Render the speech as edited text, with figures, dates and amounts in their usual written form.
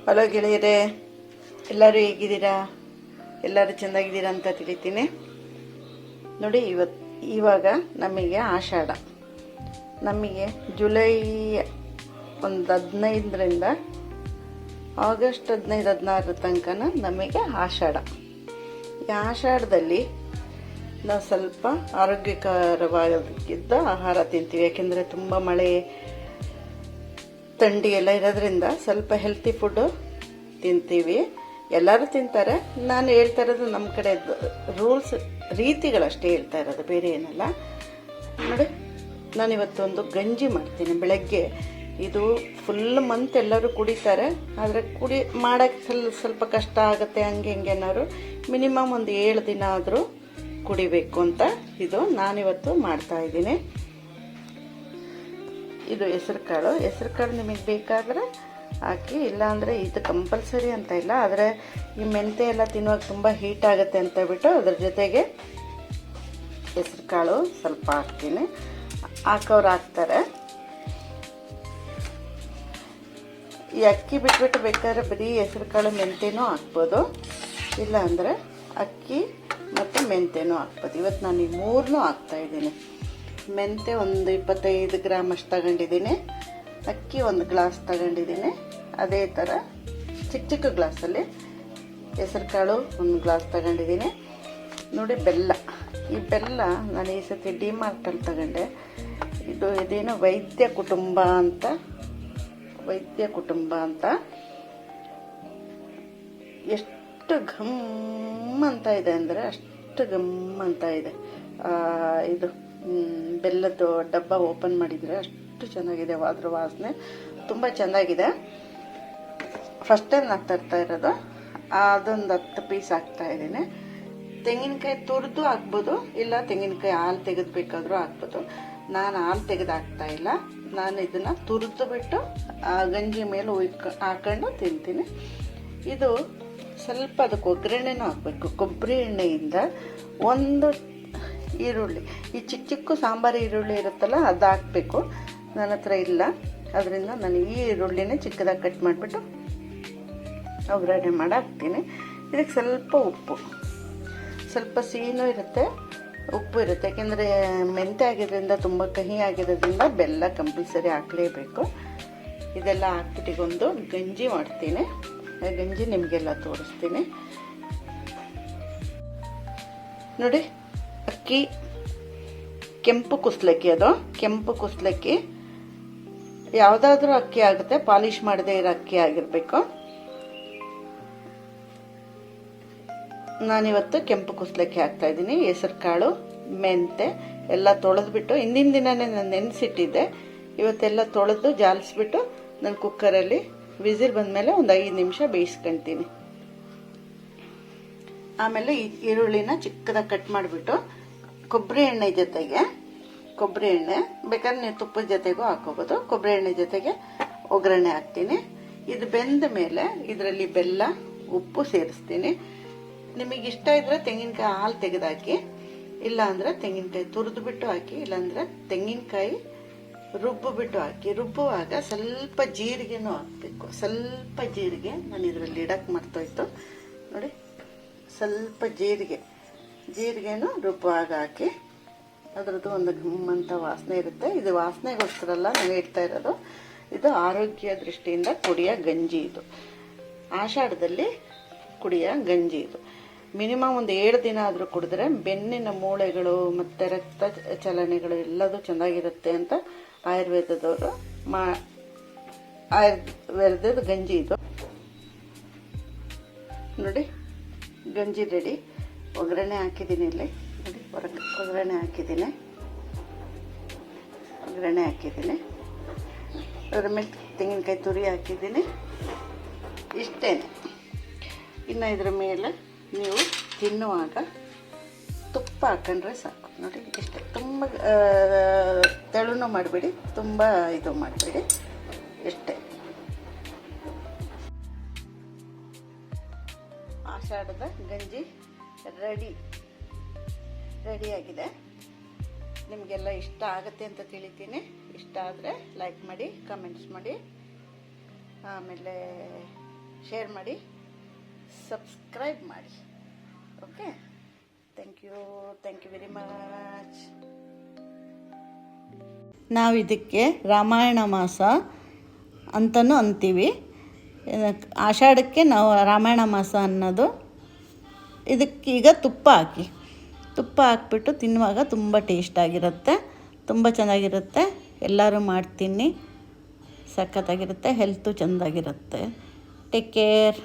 Hello ಗೆಳೆಯರೇ, ಎಲ್ಲರೂ ಹೇಗಿದ್ದೀರಾ? ಎಲ್ಲರೂ ಚೆನ್ನಾಗಿದ್ದೀರಾ ಅಂತ ತಿಳಿತೀನಿ. ನೋಡಿ, ಇವಾಗ ನಮಗೆ ಆಷಾಢ. ನಮಗೆ ಜುಲೈ 15ರಿಂದ ಆಗಸ್ಟ್ 15-16 ತನಕ ನಮಗೆ ಆಷಾಢ. ಈ ಆಷಾಢದಲ್ಲಿ ನಾವು ಸ್ವಲ್ಪ ಆರೋಗ್ಯಕರವಾಗಿದ್ದ ಆಹಾರ ತಿಂತೀವಿ. ಯಾಕೆಂದರೆ ತುಂಬ ಮಳೆ ಥಂಡಿ ಎಲ್ಲ ಇರೋದ್ರಿಂದ ಸ್ವಲ್ಪ ಹೆಲ್ತಿ ಫುಡ್ಡು ತಿಂತೀವಿ. ಎಲ್ಲರೂ ತಿಂತಾರೆ. ನಾನು ಹೇಳ್ತಾ ಇರೋದು ನಮ್ಮ ಕಡೆ ರೂಲ್ಸ್, ರೀತಿಗಳಷ್ಟೇ ಹೇಳ್ತಾ ಇರೋದು, ಬೇರೆ ಏನಲ್ಲ. ನೋಡಿ, ನಾನಿವತ್ತೊಂದು ಗಂಜಿ ಮಾಡ್ತೀನಿ ಬೆಳಗ್ಗೆ. ಇದು ಫುಲ್ ಮಂತ್ ಎಲ್ಲರೂ ಕುಡಿತಾರೆ, ಆದರೆ ಮಾಡೋಕ್ಕೆ ಸ್ವಲ್ಪ ಕಷ್ಟ ಆಗುತ್ತೆ. ಹಂಗೆ ಏನಾದ್ರು ಮಿನಿಮಮ್ ಒಂದು 7 ದಿನ ಆದರೂ ಕುಡಿಬೇಕು ಅಂತ ಇದು ನಾನಿವತ್ತು ಮಾಡ್ತಾಯಿದ್ದೀನಿ. ಇದು ಹೆಸರು ಕಾಳು ನಿಮಗೆ ಬೇಕಾದರೆ ಹಾಕಿ, ಇಲ್ಲಾಂದರೆ ಇದು ಕಂಪಲ್ಸರಿ ಅಂತ ಇಲ್ಲ. ಆದರೆ ಈ ಮೆಂತ್ಯ ಎಲ್ಲ ತಿನ್ನುವಾಗ ತುಂಬ ಹೀಟ್ ಆಗುತ್ತೆ ಅಂತ ಬಿಟ್ಟು ಅದ್ರ ಜೊತೆಗೆ ಹೆಸರು ಕಾಳು ಸ್ವಲ್ಪ ಹಾಕ್ತೀನಿ. ಹಾಕೋರು ಹಾಕ್ತಾರೆ. ಈ ಅಕ್ಕಿ ಬಿಟ್ಬಿಟ್ಟು ಬೇಕಾದ್ರೆ ಬರೀ ಹೆಸರು ಕಾಳು ಮೆಂತ್ಯನೂ ಹಾಕ್ಬೋದು, ಇಲ್ಲ ಅಂದರೆ ಅಕ್ಕಿ ಮತ್ತು ಮೆಂತ್ಯನೂ ಹಾಕ್ಬೋದು. ಇವತ್ತು ನಾನು ಈ 3ನೂ ಹಾಕ್ತಾಯಿದ್ದೀನಿ. ಮೆಂತ್ಯ ಒಂದು 25 ಗ್ರಾಮ್ ಅಷ್ಟು ತಗೊಂಡಿದ್ದೀನಿ. ಅಕ್ಕಿ 1 ಗ್ಲಾಸ್ ತಗೊಂಡಿದ್ದೀನಿ. ಅದೇ ಥರ ಚಿಕ್ಕ ಗ್ಲಾಸಲ್ಲಿ ಹೆಸರು ಕಾಳು 1 ಗ್ಲಾಸ್ ತಗೊಂಡಿದ್ದೀನಿ. ನೋಡಿ, ಈ ಬೆಲ್ಲ ನಾನು ಈ ಸತಿ ಡಿಮಾರ್ಟಲ್ಲಿ ತಗೊಂಡೆ. ಇದೇನೋ ವೈದ್ಯ ಕುಟುಂಬ ಅಂತ ಎಷ್ಟು ಘಮ್ ಅಂತ ಇದೆ ಅಂದರೆ ಅಷ್ಟು ಘಮ್ ಅಂತ ಇದೆ. ಇದು ಬೆಲ್ಲದ್ದು ಡಬ್ಬ ಓಪನ್ ಮಾಡಿದರೆ ಅಷ್ಟು ಚೆನ್ನಾಗಿದೆ. ಅದ್ರ ವಾಸನೆ ತುಂಬ ಚೆನ್ನಾಗಿದೆ. ಫಸ್ಟ್ ಟೈಮ್ ನಾನು ತರ್ತಾ ಇರೋದು. ಅದೊಂದು 10 ಪೀಸ್ ಹಾಕ್ತಾಯಿದ್ದೀನಿ. ತೆಂಗಿನಕಾಯಿ ತುರಿದು ಹಾಕ್ಬೋದು, ಇಲ್ಲ ತೆಂಗಿನಕಾಯಿ ಹಾಲು ತೆಗೆದುಬೇಕಾದ್ರೂ ಹಾಕ್ಬೋದು. ನಾನು ಹಾಲು ತೆಗೆದು ಹಾಕ್ತಾಯಿಲ್ಲ. ನಾನು ಇದನ್ನು ತುರಿದು ಬಿಟ್ಟು ಗಂಜಿ ಮೇಲೆ ಹಾಕೊಂಡು ತಿಂತೀನಿ. ಇದು ಸ್ವಲ್ಪ ಅದಕ್ಕೆ ಒಗ್ಗರಣೆನೂ ಹಾಕಬೇಕು. ಕೊಬ್ಬರಿ ಎಣ್ಣೆಯಿಂದ ಒಂದು ಈರುಳ್ಳಿ, ಈ ಚಿಕ್ಕ ಸಾಂಬಾರು ಈರುಳ್ಳಿ ಇರುತ್ತಲ್ಲ, ಅದು ಹಾಕಬೇಕು. ನನ್ನ ಹತ್ರ ಇಲ್ಲ, ಅದರಿಂದ ನಾನು ಈ ಈರುಳ್ಳಿನೇ ಚಿಕ್ಕದಾಗಿ ಕಟ್ ಮಾಡಿಬಿಟ್ಟು ಒಗ್ಗರಣೆ ಮಾಡಿ ಹಾಕ್ತೀನಿ. ಇದಕ್ಕೆ ಸ್ವಲ್ಪ ಉಪ್ಪು, ಸ್ವಲ್ಪ ಸಿಹಿನೂ ಇರುತ್ತೆ, ಉಪ್ಪು ಇರುತ್ತೆ. ಯಾಕೆಂದರೆ ಮೆಂತ್ಯ ಆಗಿರೋದ್ರಿಂದ, ತುಂಬ ಕಹಿ ಆಗಿರೋದ್ರಿಂದ ಬೆಲ್ಲ ಕಂಪಲ್ಸರಿ ಹಾಕಲೇಬೇಕು. ಇದೆಲ್ಲ ಹಾಕ್ಬಿಟ್ಟು ಈಗೊಂದು ಗಂಜಿ ಮಾಡ್ತೀನಿ. ಗಂಜಿ ನಿಮಗೆಲ್ಲ ತೋರಿಸ್ತೀನಿ. ನೋಡಿ, ಅಕ್ಕಿ ಕೆಂಪು ಕುಸ್ಲಕ್ಕಿ, ಅದು ಕೆಂಪು ಕುಸ್ಲಕ್ಕಿ. ಯಾವುದಾದ್ರೂ ಅಕ್ಕಿ ಆಗುತ್ತೆ, ಪಾಲಿಶ್ ಮಾಡದೇ ಇರೋ ಅಕ್ಕಿ ಆಗಿರಬೇಕು. ನಾನಿವತ್ತು ಕೆಂಪು ಕುಸ್ಲಕ್ಕಿ ಹಾಕ್ತಾಯಿದ್ದೀನಿ. ಹೆಸರು ಕಾಳು, ಮೆಂತೆ ಎಲ್ಲ ತೊಳೆದ್ಬಿಟ್ಟು ಹಿಂದಿನ ದಿನವೇ ನಾನು ನೆನೆಸಿಟ್ಟಿದ್ದೆ. ಇವತ್ತೆಲ್ಲ ತೊಳೆದು ಜಾಲಿಸ್ಬಿಟ್ಟು ನಾನು ಕುಕ್ಕರಲ್ಲಿ ವಿಸಿಲ್ ಬಂದಮೇಲೆ ಒಂದು 5 ನಿಮಿಷ ಬೇಯಿಸ್ಕೊಳ್ತೀನಿ. ಆಮೇಲೆ ಈ ಈರುಳ್ಳಿನ ಚಿಕ್ಕದಾಗಿ ಕಟ್ ಮಾಡಿಬಿಟ್ಟು ಕೊಬ್ಬರಿ ಎಣ್ಣೆ ಜೊತೆಗೆ, ಕೊಬ್ಬರಿ ಎಣ್ಣೆ ಬೇಕಾದ್ರೆ ನೀವು ತುಪ್ಪದ ಜೊತೆಗೂ ಹಾಕೋಬೋದು, ಕೊಬ್ಬರಿ ಎಣ್ಣೆ ಜೊತೆಗೆ ಒಗ್ಗರಣೆ ಹಾಕ್ತೀನಿ. ಇದು ಬೆಂದ ಮೇಲೆ ಇದರಲ್ಲಿ ಬೆಲ್ಲ, ಉಪ್ಪು ಸೇರಿಸ್ತೀನಿ. ನಿಮಗೆ ಇಷ್ಟ ಇದ್ದರೆ ತೆಂಗಿನಕಾಯಿ ಹಾಲು ತೆಗೆದಾಕಿ, ಇಲ್ಲ ಅಂದರೆ ತೆಂಗಿನಕಾಯಿ ತುರಿದು ಬಿಟ್ಟು ಹಾಕಿ, ಇಲ್ಲಾಂದರೆ ತೆಂಗಿನಕಾಯಿ ರುಬ್ಬಿಬಿಟ್ಟು ಹಾಕಿ. ರುಬ್ಬುವಾಗ ಸ್ವಲ್ಪ ಜೀರಿಗೆನೂ ಹಾಕಬೇಕು. ಸ್ವಲ್ಪ ಜೀರಿಗೆ ನಾನು ಇದರಲ್ಲಿ ಇಡಕ್ಕೆ ಮರ್ತೋಯ್ತು. ನೋಡಿ, ಸ್ವಲ್ಪ ಜೀರಿಗೆನೂ ರುಬ್ಬುವಾಗ ಹಾಕಿ. ಅದರದ್ದು ಒಂದು ಘಮ್ಮಂತ ವಾಸನೆ ಇರುತ್ತೆ. ಇದು ವಾಸನೆಗೋಸ್ಕರಲ್ಲ ನಾನು ಹೇಳ್ತಾ ಇರೋದು, ಇದು ಆರೋಗ್ಯ ದೃಷ್ಟಿಯಿಂದ ಕುಡಿಯೋ ಗಂಜಿ. ಇದು ಆಷಾಢದಲ್ಲಿ ಕುಡಿಯೋ ಗಂಜಿ. ಇದು ಮಿನಿಮಮ್ ಒಂದು 7 ದಿನ ಆದರೂ ಕುಡಿದ್ರೆ ಬೆನ್ನಿನ ಮೂಳೆಗಳು ಮತ್ತು ರಕ್ತ ಚಲನೆಗಳು ಎಲ್ಲದೂ ಚೆನ್ನಾಗಿರುತ್ತೆ ಅಂತ ಆಯುರ್ವೇದದವರು ಆಯುರ್ವೇದದ ಗಂಜಿ ಇದು. ನೋಡಿ, ಗಂಜಿ ರೆಡಿ. ಒಗ್ಗರಣೆ ಹಾಕಿದ್ದೀನಿ ಇಲ್ಲಿ. ನೋಡಿ, ಒಗ್ಗರಣೆ ಹಾಕಿದ್ದೀನಿ. ಅದರ ಮೇಲೆ ತೆಂಗಿನಕಾಯಿ ತುರಿ ಹಾಕಿದ್ದೀನಿ. ಇಷ್ಟೇ. ಇನ್ನು ಇದರ ಮೇಲೆ ನೀವು ತಿನ್ನುವಾಗ ತುಪ್ಪ ಹಾಕೊಂಡ್ರೆ ಸಾಕು. ನೋಡಿ, ಇಷ್ಟೇ. ತುಂಬ ತೆಳುನೂ ಮಾಡಬೇಡಿ, ತುಂಬ ಇದು ಮಾಡಬೇಡಿ, ಇಷ್ಟೇ. ಆಷಾಢದ ಗಂಜಿ ರೆಡಿಯಾಗಿದೆ. ನಿಮಗೆಲ್ಲ ಇಷ್ಟ ಆಗುತ್ತೆ ಅಂತ ತಿಳಿತೀನಿ. ಇಷ್ಟ ಆದರೆ ಲೈಕ್ ಮಾಡಿ, ಕಮೆಂಟ್ಸ್ ಮಾಡಿ, ಆಮೇಲೆ ಶೇರ್ ಮಾಡಿ, ಸಬ್ಸ್ಕ್ರೈಬ್ ಮಾಡಿ. Okay, thank you very much. ನಾವು ಇದಕ್ಕೆ ರಾಮಾಯಣ ಮಾಸ ಅಂತಲೂ ಅಂತೀವಿ. ಆಷಾಢಕ್ಕೆ ನಾವು ರಾಮಾಯಣ ಮಾಸ ಅನ್ನೋದು. ಇದಕ್ಕೀಗ ತುಪ್ಪ ಹಾಕಿಬಿಟ್ಟು ತಿನ್ನುವಾಗ ತುಂಬ ಟೇಸ್ಟಾಗಿರುತ್ತೆ, ತುಂಬ ಚೆನ್ನಾಗಿರುತ್ತೆ. ಎಲ್ಲರೂ ಮಾಡ್ತೀನಿ, ಸಖತ್ತಾಗಿರುತ್ತೆ, ಹೆಲ್ತು ಚೆಂದಾಗಿರುತ್ತೆ. Take care.